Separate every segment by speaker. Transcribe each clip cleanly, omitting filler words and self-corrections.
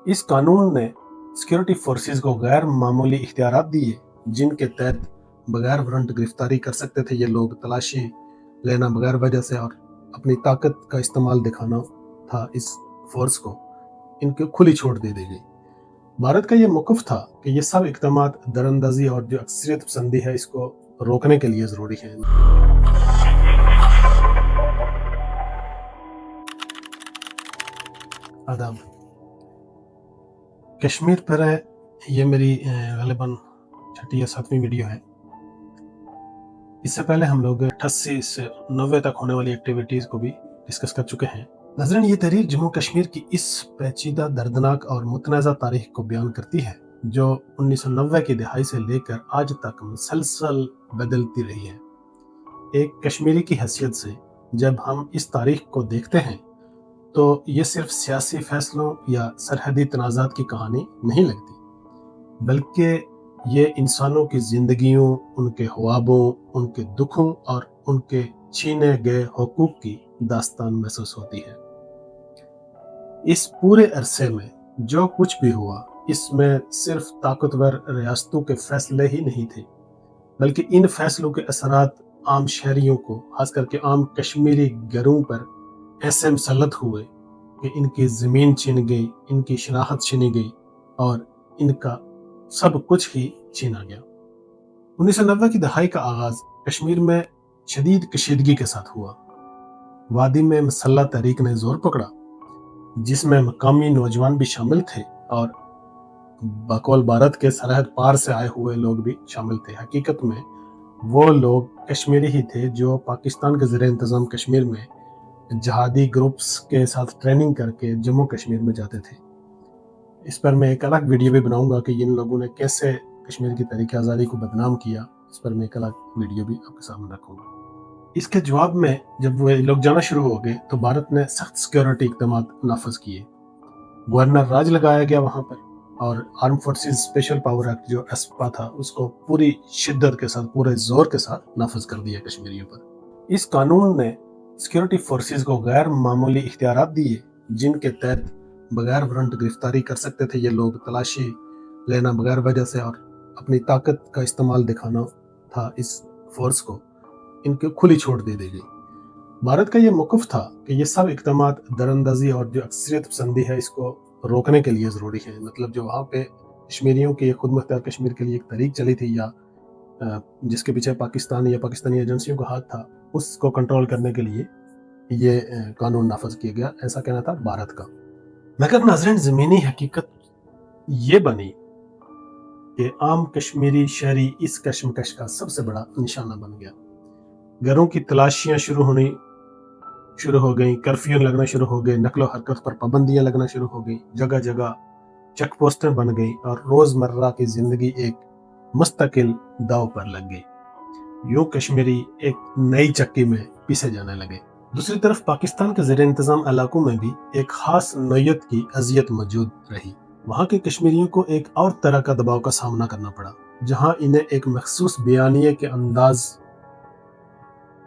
Speaker 1: इस कानून ने सिक्योरिटी फोर्सेस को गैर मामूली इख्तियारात दिए जिनके तहत बगैर वारंट गिरफ्तारी कर सकते थे ये लोग, तलाशी लेना बगैर वजह से और अपनी ताकत का इस्तेमाल दिखाना था इस फोर्स को, इनको खुली छूट दे दी गई। भारत का ये मौक़िफ़ था कि ये सब इक़दामात दरअंदाज़ी और जो अक्सरियत पसंदी है इसको रोकने के लिए ज़रूरी है। आदाब। कश्मीर पर है, ये मेरी ग़ालिबन 6ठी या 7वीं वीडियो है। इससे पहले हम लोग 88 से 90 तक होने वाली एक्टिविटीज़ को भी डिस्कस कर चुके हैं। नाज़रीन, ये तहरीर जम्मू कश्मीर की इस पेचीदा, दर्दनाक और मुतनाज़ा तारीख़ को बयान करती है जो 1990 की दहाई से लेकर आज तक मुसलसल बदलती रही है। एक कश्मीरी की हैसियत से जब हम इस तारीख़ को देखते हैं तो ये सिर्फ सियासी फैसलों या सरहदी तनाज़ात की कहानी नहीं लगती, बल्कि ये इंसानों की ज़िंदगियों, उनके ख्वाबों, उनके दुखों और उनके छीने गए हुकूक की दास्तान महसूस होती है। इस पूरे अरसे में जो कुछ भी हुआ, इसमें सिर्फ ताकतवर रियासतों के फैसले ही नहीं थे, बल्कि इन फैसलों के असरात आम शहरियों को, खास करके आम कश्मीरी घरों पर ऐसे मुसल्लत हुए कि इनकी ज़मीन छीन गई, इनकी शनाख्त छीनी गई और इनका सब कुछ ही छीना गया। 1990 की दहाई का आगाज़ कश्मीर में शदीद कशीदगी के साथ हुआ। वादी में मसल्ह तहरीक ने जोर पकड़ा, जिसमें मकामी नौजवान भी शामिल थे और बकौल भारत के सरहद पार से आए हुए लोग भी शामिल थे। हकीकत में वो लोग कश्मीरी ही थे जो पाकिस्तान के ज़ेर इंतज़ाम कश्मीर में जहादी ग्रुप्स के साथ ट्रेनिंग करके जम्मू कश्मीर में जाते थे। इस पर मैं एक अलग वीडियो भी बनाऊंगा कि इन लोगों ने कैसे कश्मीर की तहरीक आज़ादी को बदनाम किया। इस पर मैं एक अलग वीडियो भी आपके सामने रखूंगा। इसके जवाब में जब वो लोग जाना शुरू हो गए तो भारत ने सख्त सिक्योरिटी इक़दामात नाफज किए। गवर्नर राज लगाया गया वहाँ पर और arm forces special power act जो एस्पा था उसको पूरी शिद्दत के साथ, पूरे जोर के साथ नाफज कर दिया कश्मीरियों पर। इस कानून ने सिक्योरिटी फोर्सेस को गैर मामूली इख्तियारात दिए जिनके तहत बगैर वारंट गिरफ्तारी कर सकते थे ये लोग, तलाशी लेना बगैर वजह से और अपनी ताकत का इस्तेमाल दिखाना था इस फोर्स को, इनको खुली छूट दे दी गई। भारत का ये मौक़िफ़ था कि ये सब इक़दामात दरअंदाज़ी और जो अक्सरियत पसंदी है इसको रोकने के लिए ज़रूरी है। मतलब जो वहाँ पे कश्मीरियों की खुद मुख्तार कश्मीर के लिए एक तहरीक चली थी या जिसके पीछे पाकिस्तान या पाकिस्तानी एजेंसियों का हाथ था, उसको कंट्रोल करने के लिए ये कानून नाफज किया गया, ऐसा कहना था भारत का। मगर नाज़रीन, ज़मीनी हकीकत ये बनी कि आम कश्मीरी शहरी इस कश्मकश का सबसे बड़ा निशाना बन गया। घरों की तलाशियां शुरू हो गई, कर्फ्यू लगना शुरू हो गए, नकलो हरकत पर पाबंदियां लगना शुरू हो गई, जगह जगह चेक पोस्टें बन गई और रोज़मर्रा की ज़िंदगी एक मुस्तकिल दाव पर लग गई। यूं कश्मीरी एक नई चक्की में पीसे जाने लगे। दूसरी तरफ पाकिस्तान के ज़ेर इंतज़ाम इलाकों में भी एक ख़ास नौयत की अज़ियत मौजूद रही। वहाँ के कश्मीरियों को एक और तरह का दबाव का सामना करना पड़ा, जहाँ इन्हें एक मखसूस बयानिए के अंदाज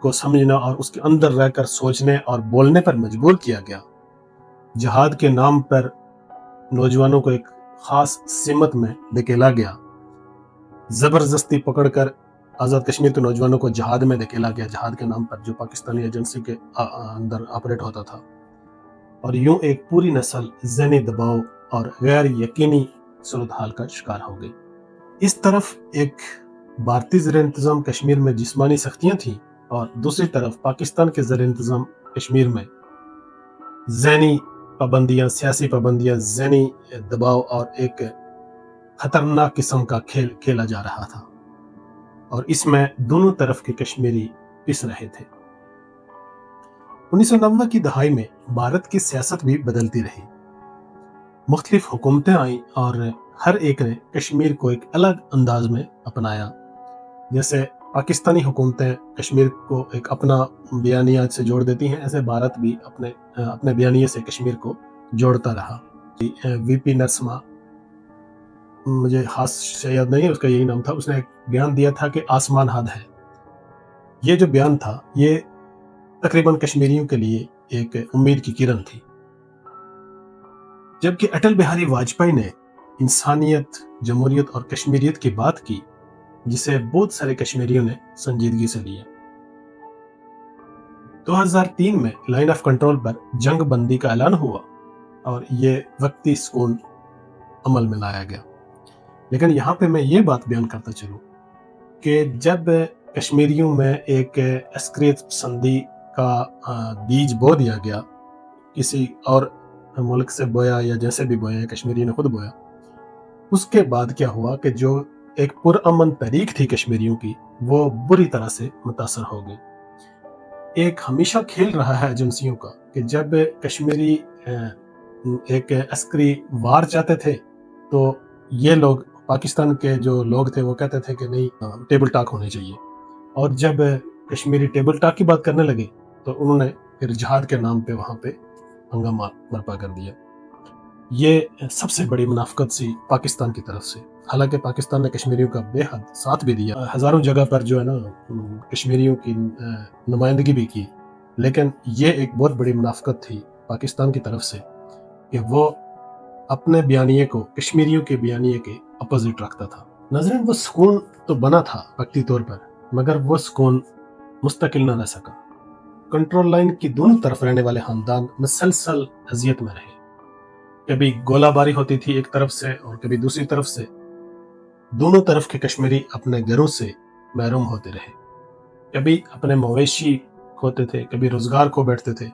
Speaker 1: को समझना और उसके अंदर रहकर सोचने और बोलने पर मजबूर किया गया। जहाद के नाम पर नौजवानों को एक ख़ास सिमत में धकेला गया। ज़बरदस्ती पकड़कर आज़ाद कश्मीर के नौजवानों को जहाद में धकेला गया, जहाद के नाम पर जो पाकिस्तानी एजेंसी के अंदर ऑपरेट होता था। और यूं एक पूरी नस्ल ज़हनी दबाव और गैर यकीनी सूरत हाल का शिकार हो गई। इस तरफ एक भारतीय ज़ेर इंतज़ाम कश्मीर में जिस्मानी सख्तियाँ थीं और दूसरी तरफ पाकिस्तान के ज़ेर इंतज़ाम कश्मीर में ज़हनी पाबंदियाँ, सियासी पाबंदियाँ, ज़हनी दबाव और एक ख़तरनाक किस्म का खेल खेला जा रहा था और इसमें दोनों तरफ के कश्मीरी पिस रहे थे। 1990 की दहाई में भारत की सियासत भी बदलती रही। मुख्तलिफ हुकूमतें आईं और हर एक ने कश्मीर को एक अलग अंदाज में अपनाया। जैसे पाकिस्तानी हुकूमतें कश्मीर को एक अपना बयानिया से जोड़ देती हैं, ऐसे भारत भी अपने बयानिए से कश्मीर को जोड़ता रहा। वीपी नरसिम्हा, मुझे खास से याद नहीं है, उसका यही नाम था, उसने एक बयान दिया था कि आसमान हद है। ये जो बयान था ये तकरीबन कश्मीरियों के लिए एक उम्मीद की किरण थी। جبکہ اٹل بہاری واجپئی نے انسانیت، جمہوریت اور کشمیریت کی بات کی، جسے بہت سارے کشمیریوں نے سنجیدگی سے لیا۔ 2003 میں لائن آف کنٹرول پر جنگ بندی کا اعلان ہوا اور یہ وقتی سکون عمل میں لایا گیا۔ لیکن یہاں پہ میں یہ بات بیان کرتا چلوں کہ جب کشمیریوں میں ایک عسکریت پسندی کا بیج بو دیا گیا، کسی اور ملک سے بویا یا جیسے بھی بویا، کشمیری نے خود بویا، اس کے بعد کیا ہوا کہ جو ایک پرامن تحریک تھی کشمیریوں کی، وہ بری طرح سے متاثر ہو گئی۔ ایک ہمیشہ کھیل رہا ہے ایجنسیوں کا کہ جب کشمیری ایک عسکری وار چاہتے تھے تو یہ لوگ، پاکستان کے جو لوگ تھے، وہ کہتے تھے کہ نہیں، ٹیبل ٹاک ہونے چاہیے، اور جب کشمیری ٹیبل ٹاک کی بات کرنے لگے تو انہوں نے پھر جہاد کے نام پہ وہاں پہ ہنگامہ برپا کر دیا۔ یہ سب سے بڑی منافقت سی پاکستان کی طرف سے۔ حالانکہ پاکستان نے کشمیریوں کا بے حد ساتھ بھی دیا، ہزاروں جگہ پر جو ہے نا کشمیریوں کی نمائندگی بھی کی، لیکن یہ ایک بہت بڑی منافقت تھی پاکستان کی طرف سے کہ وہ اپنے بیانیے کو کشمیریوں کے بیانیے کے اپوزٹ رکھتا تھا۔ ناظرین، وہ سکون تو بنا تھا وقتی طور پر، مگر وہ سکون مستقل نہ رہ سکا۔ کنٹرول لائن کی دونوں طرف رہنے والے خاندان مسلسل اذیت میں رہے۔ کبھی گولہ باری ہوتی تھی ایک طرف سے اور کبھی دوسری طرف سے۔ دونوں طرف کے کشمیری اپنے گھروں سے محروم ہوتے رہے، کبھی اپنے مویشی کھوتے تھے، کبھی روزگار کھو بیٹھتے تھے،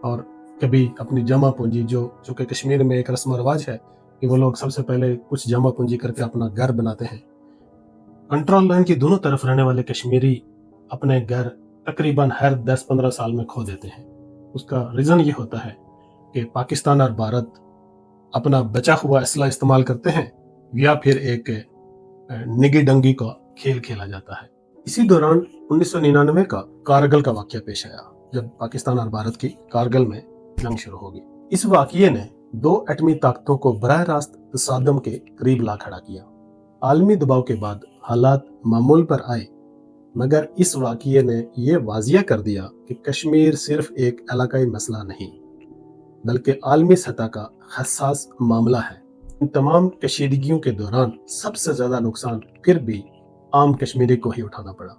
Speaker 1: اور کبھی اپنی جمع پونجی، جو کہ کشمیر میں ایک رسم و رواج ہے کہ وہ لوگ سب سے پہلے کچھ جمع پونجی کر کے اپنا گھر بناتے ہیں۔ کنٹرول لائن کی دونوں طرف رہنے والے کشمیری اپنے گھر تقریباً ہر 10-15 سال میں کھو دیتے ہیں۔ اس کا ریزن یہ ہوتا ہے کہ پاکستان اور بھارت اپنا بچا ہوا اسلحہ استعمال کرتے ہیں، یا پھر ایک نگی ڈنگی کا کھیل کھیلا جاتا ہے۔ اسی دوران 1999 کا کارگل کا واقعہ پیش آیا، جب پاکستان اور بھارت کی کارگل میں جنگ شروع ہوگی۔ اس واقعے نے دو ایٹمی طاقتوں کو براہ راست تصادم کے قریب لا کھڑا کیا۔ عالمی دباؤ کے بعد حالات معمول پر آئے، مگر اس واقعے نے یہ واضح کر دیا کہ کشمیر صرف ایک علاقائی مسئلہ نہیں، بلکہ عالمی سطح کا حساس معاملہ ہے۔ ان تمام کشیدگیوں کے دوران سب سے زیادہ نقصان پھر بھی عام کشمیری کو ہی اٹھانا پڑا۔